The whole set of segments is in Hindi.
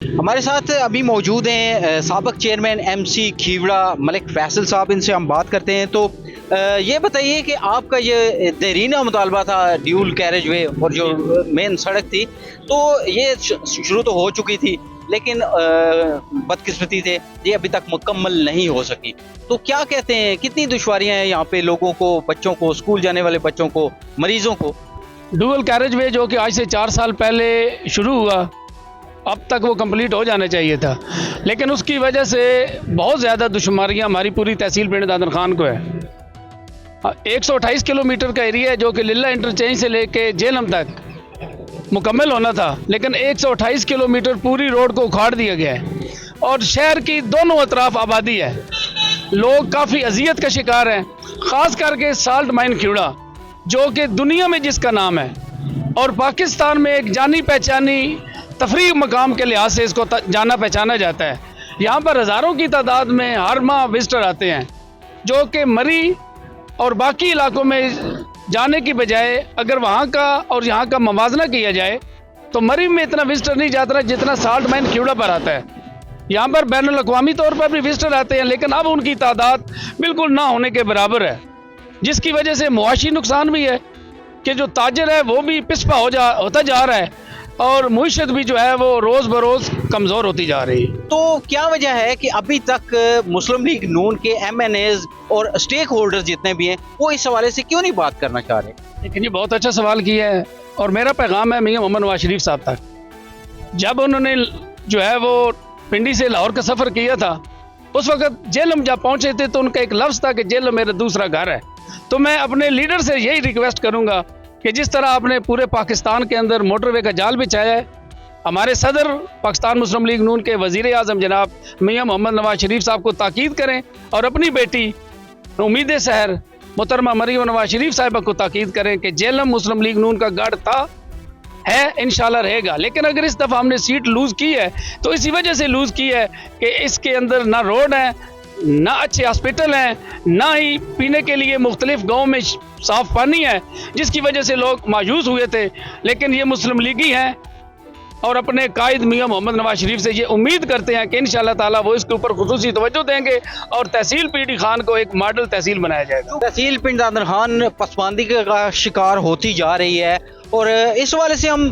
हमारे साथ अभी मौजूद हैं साबिक चेयरमैन एमसी खीवड़ा मलिक फैसल साहब। इनसे हम बात करते हैं। तो ये बताइए कि आपका ये देरीना मुतालबा था ड्यूल कैरेज वे और जो मेन सड़क थी, तो ये शुरू तो हो चुकी थी, लेकिन बदकिस्मती से ये अभी तक मुकम्मल नहीं हो सकी। तो क्या कहते हैं, कितनी दुश्वारियां हैं यहाँ पे लोगों को, बच्चों को, स्कूल जाने वाले बच्चों को, मरीजों को? डुअल कैरेज वे जो कि आज से 4 साल पहले शुरू हुआ, अब तक वो कंप्लीट हो जाना चाहिए था, लेकिन उसकी वजह से बहुत ज़्यादा दुश्वारियाँ हमारी पूरी तहसील पिंड दादर खान को है। 128 किलोमीटर का एरिया है जो कि लिल्ला इंटरचेंज से लेके जेलम तक मुकम्मल होना था, लेकिन 128 किलोमीटर पूरी रोड को उखाड़ दिया गया है और शहर की दोनों अतराफ आबादी है। लोग काफ़ी अजियत का शिकार हैं, ख़ास करके साल्ट माइन खीवड़ा जो कि दुनिया में जिसका नाम है और पाकिस्तान में एक जानी पहचानी तफरीह मकाम के लिहाज से इसको जाना पहचाना जाता है। यहाँ पर हज़ारों की तादाद में हर माह विजिटर आते हैं, जो कि मरी और बाकी इलाकों में जाने की बजाय अगर वहाँ का और यहाँ का मवाजना किया जाए तो मरी में इतना विजिटर नहीं जाता जितना साल्ट माइन खीवड़ा पर आता है। यहाँ पर बैनुल अक़वामी तौर पर भी विजिटर आते हैं, लेकिन अब उनकी तादाद बिल्कुल ना होने के बराबर है, जिसकी वजह से मुआशी नुकसान भी है कि जो ताजर है वो भी पिछपा होता जा रहा है और मुईशत भी जो है वो रोज़ बरोज़ कमज़ोर होती जा रही है। तो क्या वजह है कि अभी तक मुस्लिम लीग नून के MNAs और स्टेक होल्डर्स जितने भी हैं वो इस हवाले से क्यों नहीं बात करना चाह रहे? लेकिन ये बहुत अच्छा सवाल किया है और मेरा पैगाम है मियां मोहम्मद नवाज शरीफ साहब तक। जब उन्होंने जो है वो पिंडी से लाहौर का सफ़र किया था, उस वक्त जेलम जब पहुँचे थे तो उनका एक लफ्ज़ था कि जेलम मेरा दूसरा घर है। तो मैं अपने लीडर से यही रिक्वेस्ट करूँगा कि जिस तरह आपने पूरे पाकिस्तान के अंदर मोटरवे का जाल बिछाया है, हमारे सदर पाकिस्तान मुस्लिम लीग नून के वज़ीर आज़म जनाब मियां मोहम्मद नवाज शरीफ साहब को ताकीद करें और अपनी बेटी उम्मीद शहर मोहतरमा मरियम नवाज शरीफ साहिबा को ताकीद करें कि जेलम मुस्लिम लीग नून का गढ़ था, है, इंशाल्लाह रहेगा। लेकिन अगर इस दफ़ा हमने सीट लूज़ की है तो इसी वजह से लूज़ की है कि इसके अंदर ना रोड है, ना अच्छे हॉस्पिटल हैं, ना ही पीने के लिए मुख्तलिफ गाँव में साफ़ पानी है, जिसकी वजह से लोग मायूस हुए थे। लेकिन ये मुस्लिम लीगी हैं और अपने कायद मियां मोहम्मद नवाज शरीफ से ये उम्मीद करते हैं कि इंशाअल्लाह ताला वो इसके ऊपर खुसूसी तवज्जो देंगे और तहसील पीडी खान को एक मॉडल तहसील बनाया जाएगा। तहसील पिंड दादर खान पसमानदगी का शिकार होती जा रही है और इस वाले से हम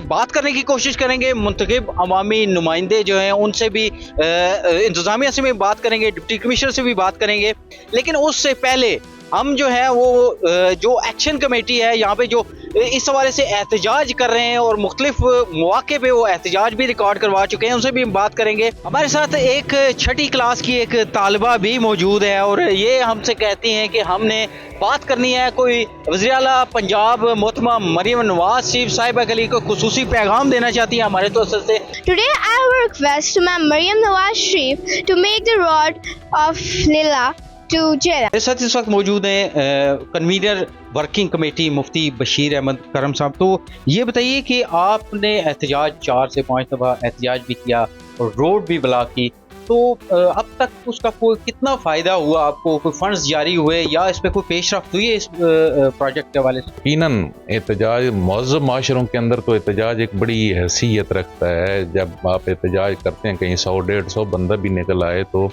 बात करने की कोशिश करेंगे। मुंतखब अवामी नुमाइंदे जो हैं उनसे भी, इंतज़ामिया से भी बात करेंगे, डिप्टी कमिश्नर से भी बात करेंगे, लेकिन उससे पहले हम जो है वो जो एक्शन कमेटी है यहाँ पे जो इस हवाले से एहतजाज कर रहे हैं और मुख्तलिफ मौके पे वो एहतजाज भी रिकॉर्ड करवा चुके हैं, उनसे भी हम बात करेंगे। हमारे साथ एक 6ठी क्लास की एक तालिबा भी मौजूद है और ये हमसे कहती हैं कि हमने बात करनी है कोई वज़ीर आला पंजाब मोहतरमा मरियम नवाज शरीफ साहिबा के लिए कोई खुसूसी पैगाम देना चाहती है हमारे तो से। Today I will request Ma'am Maryam Nawaz Sharif to make the road of Lilla to Jela. मेरे साथ इस वक्त मौजूद हैं कन्वीनर वर्किंग कमेटी मुफ्ती बशीर अहमद करम साहब। तो ये बताइए कि आपने एहतजाज 4 से 5 दफ़ा एहतजाज भी किया और रोड भी ब्लॉक की, तो अब तक उसका कोई कितना फ़ायदा हुआ आपको? कोई फंड्स जारी हुए या इस पर कोई पेशरफ्त हुई है इस प्रोजेक्ट के हवाले से? यकीनन एहतजाज मौज़ूद माशरों के अंदर तो एहतजाज एक बड़ी हैसियत रखता है। जब आप एहतजाज करते हैं, कहीं 100-150 बंदा भी निकल आए तो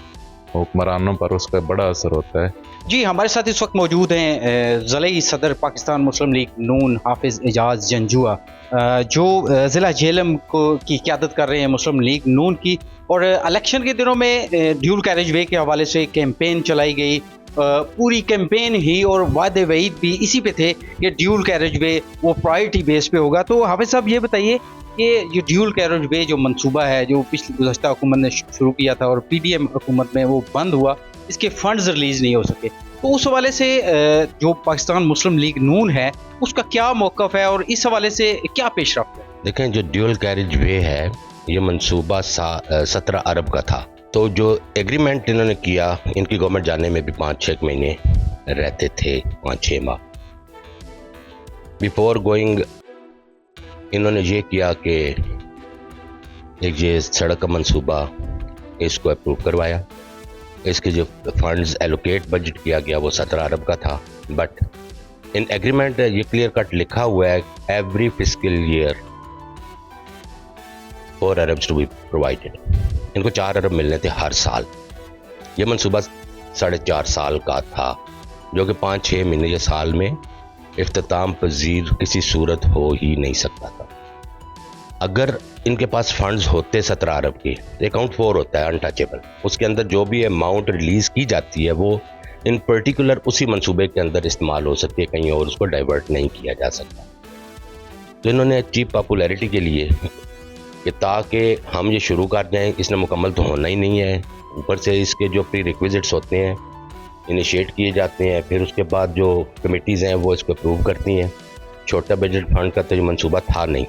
हुक्मरानों पर उसका बड़ा असर होता है। जी, हमारे साथ इस वक्त मौजूद हैं ज़िला सदर पाकिस्तान मुस्लिम लीग नून हाफिज़ एजाज जंजुआ, जो ज़िला जेलम को की क़यादत कर रहे हैं मुस्लिम लीग नून की। और इलेक्शन के दिनों में ड्यूल कैरेज वे के हवाले से कैंपेन चलाई गई, पूरी कैंपेन ही और वादे वईद भी इसी पे थे कि ड्यूल कैरेज वे वो प्रायोरिटी बेस पे होगा। तो हाफिज़ साहब ये बताइए कि जो ड्यूल कैरेज वे जो मंसूबा है जो पिछली गुज़श्ता हुकूमत ने शुरू किया था और PDM हुकूमत में वो बंद हुआ, इसके फंड्स रिलीज़ नहीं हो सके, तो उस हवाले से जो पाकिस्तान मुस्लिम लीग नून है उसका क्या मौक़िफ़ है और इस हवाले से क्या पेशरफ्त है? देखें, जो ड्यूल कैरेज वे है ये मंसूबा 17 अरब का था। तो जो एग्रीमेंट इन्होंने किया, इनकी गवर्नमेंट जाने में भी 5-6 महीने रहते थे, 5-6 माह। बिफोर गोइंग इन्होंने ये किया कि एक ये सड़क का मंसूबा इसको अप्रूव करवाया। इसके जो फंड्स एलोकेट बजट किया गया वो 17 अरब का था, बट इन एग्रीमेंट ये क्लियर कट लिखा हुआ है एवरी फिस्कल ईयर 4 अरब टू बी प्रोवाइडेड। इनको 4 अरब मिलने थे हर साल। ये मनसूबा 4.5 साल का था, जो कि 5-6 महीने या साल में इख्तिताम पजीर किसी सूरत हो ही नहीं सकता था। अगर इनके पास फंड्स होते 17 अरब के, अकाउंट 4 होता है अनटचेबल, उसके अंदर जो भी अमाउंट रिलीज़ की जाती है वो इन पर्टिकुलर उसी मंसूबे के अंदर इस्तेमाल हो सकती है, कहीं और उसको डाइवर्ट नहीं किया जा सकता। तो इन्होंने चीप पॉपुलैरिटी के लिए कि ताकि हम ये शुरू कर दें, इसने मुकम्मल तो होना ही नहीं है, ऊपर से इसके जो प्री रिक्विजिट्स होते हैं इनिशिएट किए जाते हैं, फिर उसके बाद जो कमेटीज़ हैं वो इसको अप्रूव करती हैं। छोटा बजट फंड का तो ये मंसूबा था नहीं,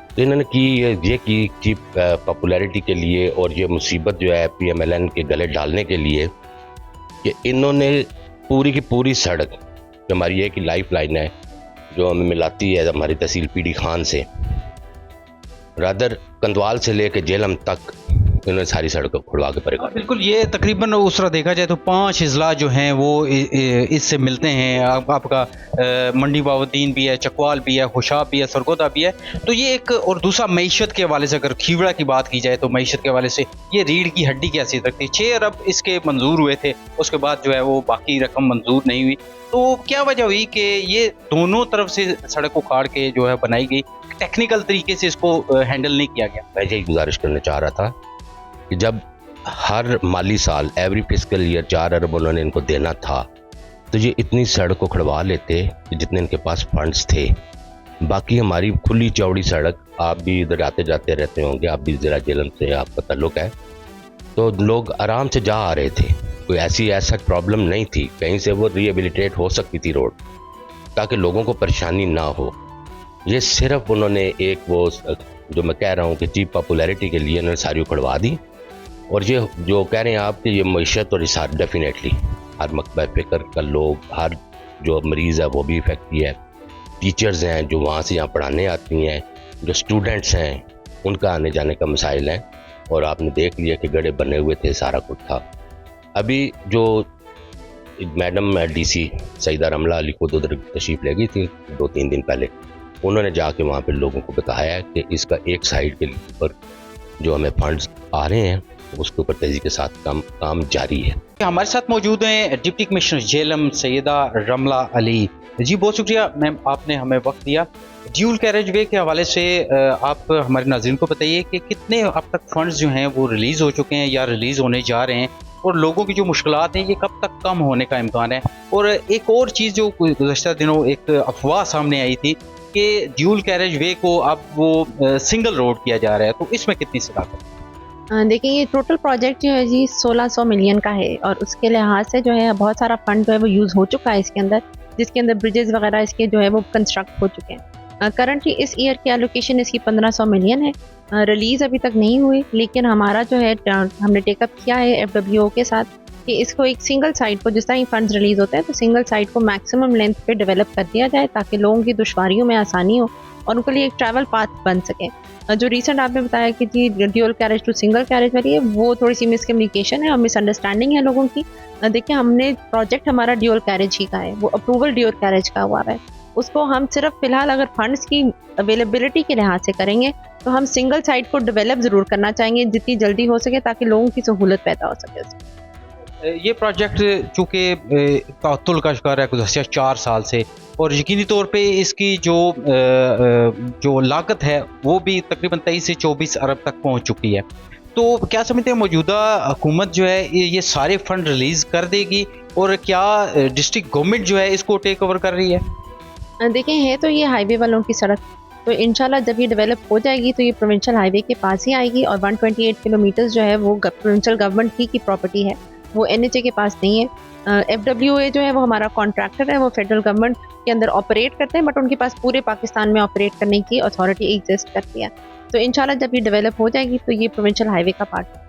तो इन्होंने ये की चीप पॉपुलैरिटी के लिए और ये मुसीबत जो है PMLN के गले डालने के लिए कि इन्होंने पूरी की पूरी सड़क जो हमारी एक लाइफ लाइन है, जो हमें मिलाती है हमारी तहसील पीडी खान से, रादर कंदवाल से लेकर जेलम तक इन्होंने सारी सड़क खुड़वा के परे। बिल्कुल, ये तकरीबन उस तरह देखा जाए तो 5 अजला जो हैं वो इससे मिलते हैं। आपका मंडी बाउद्दीन भी है, चकवाल भी है, खुशाब भी है, सरगोदा भी है। तो ये एक, और दूसरा मईशत के हवाले से अगर खीवड़ा की बात की जाए तो मईशत के हवाले से ये रीढ़ की हड्डी की हैसियत रखती है। 6 अरब इसके मंजूर हुए थे, उसके बाद जो है वो बाकी रकम मंजूर नहीं हुई। तो क्या वजह हुई कि ये दोनों तरफ से सड़क उखाड़ के जो है बनाई गई, टेक्निकल तरीके से इसको हैंडल नहीं किया गया? मैं यही गुजारिश करना चाह रहा था कि जब हर माली साल एवरी फिस्कल ईयर 4 अरब उन्होंने इनको देना था, तो ये इतनी सड़क को खड़वा लेते कि जितने इनके पास फंड्स थे। बाकी हमारी खुली चौड़ी सड़क, आप भी इधर आते जाते रहते होंगे, आप भी ज़रा जेलम से आपका ताल्लुक है, तो लोग आराम से जा आ रहे थे, कोई ऐसा प्रॉब्लम नहीं थी, कहीं से वो रिहेबिलिटेट हो सकती थी रोड, ताकि लोगों को परेशानी ना हो। ये सिर्फ उन्होंने एक वो जो मैं कह रहा हूँ कि चीप पॉपुलैरिटी के लिए उन्होंने सारी उखड़वा दी। और ये जो कह रहे हैं आप कि ये मईशत और इसार डेफिनेटली हर मकबा फ़िक्र का लोग, हर जो मरीज़ है वो भी इफेक्ट किया है। टीचर्स हैं जो वहाँ से यहाँ पढ़ाने आती हैं, जो स्टूडेंट्स हैं उनका आने जाने का मसाइल है। और आपने देख लिया कि गड्ढे बने हुए थे, सारा कुछ था। अभी जो मैडम DC सईदा रमला अली खुद उधर तशरीफ़ ले गई थी 2-3 दिन पहले, उन्होंने जाके वहाँ पे लोगों को बताया है कि इसका एक साइड के ऊपर जो हमें फंड्स आ रहे हैं उसके ऊपर तेज़ी के साथ काम जारी है। हमारे साथ मौजूद हैं डिप्टी कमिश्नर जेलम सैयदा रमला अली जी। बहुत शुक्रिया मैम, आपने हमें वक्त दिया। ड्यूल कैरेज वे के हवाले से आप हमारे नाज़रीन को बताइए कि कितने अब तक फंड्स जो हैं वो रिलीज़ हो चुके हैं या रिलीज़ होने जा रहे हैं, और लोगों की जो मुश्किलात हैं ये कब तक कम होने का इम्कान है। और एक और चीज़ जो गुज़श्ता दिनों एक अफवाह सामने आई थी कि ड्यूल कैरेज वे को अब वो सिंगल रोड किया जा रहा है, तो इसमें कितनी सदाकत? देखिए, ये टोटल प्रोजेक्ट जो है जी 1600 मिलियन का है, और उसके लिहाज से जो है बहुत सारा फंड जो है वो यूज़ हो चुका है इसके अंदर, जिसके अंदर ब्रिजेस वगैरह इसके जो है वो कंस्ट्रक्ट हो चुके हैं। करंटली इस ईयर की एलोकेशन इसकी 1500 मिलियन है। रिलीज़ अभी तक नहीं हुई, लेकिन हमारा जो है हमने टेकअप किया है FWO के साथ कि इसको एक सिंगल साइड को, जिस तरह ही फंड्स रिलीज़ होते हैं तो सिंगल साइड को मैक्सिमम लेंथ पे डेवलप कर दिया जाए, ताकि लोगों की दुश्वारियों में आसानी हो और उनके लिए एक ट्रैवल पाथ बन सके। जो रिसेंट आपने बताया कि जी dual carriage to single carriage वाली है, वो थोड़ी सी मिसकम्युनिकेशन है और मिसअंडरस्टैंडिंग है लोगों की। देखिए, हमने प्रोजेक्ट हमारा ड्यूल कैरेज ही का है, वो अप्रूवल ड्यूल कैरेज का हुआ है। उसको हम सिर्फ फिलहाल अगर फंड्स की अवेलेबिलिटी के लिहाज से करेंगे तो हम सिंगल साइड को डेवलप ज़रूर करना चाहेंगे जितनी जल्दी हो सके, ताकि लोगों की सहूलत पैदा हो सके। ये प्रोजेक्ट चूँकि तातुल का शिकार है गुज़श्ता 4 साल से, और यकीनी तौर पे इसकी जो लागत है वो भी तकरीबन 23 से 24 अरब तक पहुंच चुकी है। तो क्या समझते हैं मौजूदा हुकूमत जो है ये सारे फंड रिलीज़ कर देगी, और क्या डिस्ट्रिक्ट गवर्नमेंट जो है इसको टेक ओवर कर रही है? देखिए, है तो ये हाईवे वालों की सड़क, तो इंशाल्लाह जब ये डेवलप हो जाएगी तो ये प्रोविंशियल हाईवे के पास ही आएगी, और 128 किलोमीटर्स जो है वो प्रोविंशियल गवर्नमेंट ही की प्रॉपर्टी है, वो NHA के पास नहीं है। FWA जो है वो हमारा कॉन्ट्रैक्टर है, वो फेडरल गवर्नमेंट के अंदर ऑपरेट करते हैं, बट उनके पास पूरे पाकिस्तान में ऑपरेट करने की अथॉरिटी एग्जिस्ट करती है। तो इंशाल्लाह जब ये डेवलप हो जाएगी तो ये प्रोविंशियल हाईवे का पार्ट है।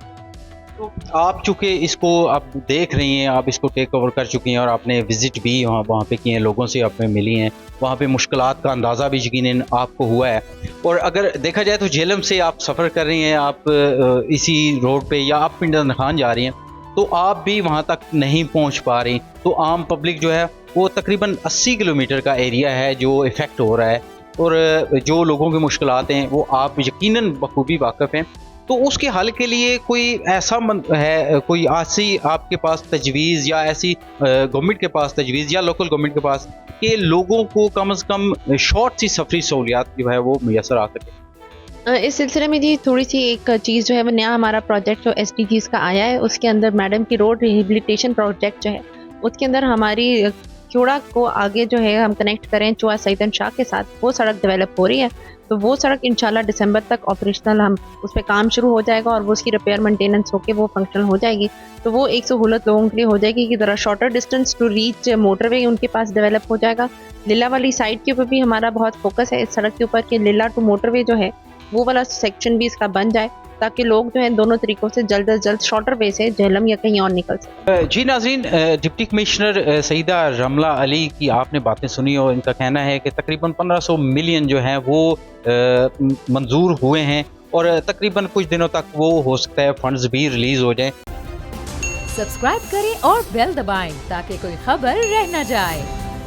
तो आप चूँकि इसको आप देख रही हैं, आप इसको टेक ओवर कर चुकी हैं, और आपने विज़िट भी वहाँ पे किए हैं, लोगों से आपने मिली हैं, वहाँ पे मुश्किलात का अंदाज़ा भी यकीनन आपको हुआ है। और अगर देखा जाए तो जेलम से आप सफ़र कर रही हैं, आप इसी रोड पे या आप पिंडा खान जा रही हैं, तो आप भी वहाँ तक नहीं पहुँच पा रही। तो आम पब्लिक जो है वो तकरीबन 80 किलोमीटर का एरिया है जो इफ़ेक्ट हो रहा है। और जो लोगों की मुश्किलात हैं वो आप यकीनन बखूबी वाकिफ़ हैं। तो उसके हल के लिए कोई ऐसा कोई ऐसी आपके पास तजवीज़ या ऐसी गवर्नमेंट के पास तजवीज़ या लोकल गवर्नमेंट के पास कि लोगों को कम से कम शॉर्ट सी सफरी सहूलियात जो है वो मैसर आ सके? इस सिलसिले में जी थोड़ी सी एक चीज़ जो है वो नया हमारा प्रोजेक्ट जो SDGs का आया है, उसके अंदर मैडम की रोड रिहेबिलिटेशन प्रोजेक्ट जो है उसके अंदर हमारी क्योड़ा को आगे जो है हम कनेक्ट करें चुआ सईदन शाह के साथ, वो सड़क डेवलप हो रही है। तो वो सड़क इंशाल्लाह दिसंबर तक ऑपरेशनल हम उस पर काम शुरू हो जाएगा और वो उसकी रिपेयर मेंटेनेंस होकर वो फंक्शनल हो जाएगी। तो वो एक सहूलत लोगों के लिए हो जाएगी कि ज़रा shorter distance to reach motorway उनके पास डेवलप हो जाएगा। लीला वाली साइड के ऊपर भी हमारा बहुत फोकस है इस सड़क के ऊपर कि लीला टू मोटरवे जो है वो वाला सेक्शन भी इसका बन जाए ताकि लोग जो है दोनों तरीकों से जल्द अज जल्द शॉर्टर वे से झेलम या कहीं और निकल सकें। जी नाज़रीन, डिप्टी कमिश्नर सईदा रमला अली की आपने बातें सुनी और इनका कहना है कि तकरीबन 1500 मिलियन जो हैं वो मंजूर हुए हैं और तकरीबन कुछ दिनों तक वो हो सकता है फंड्स भी रिलीज हो जाएं। सब्सक्राइब करें और बेल दबाएं ताकि कोई खबर रह न जाए।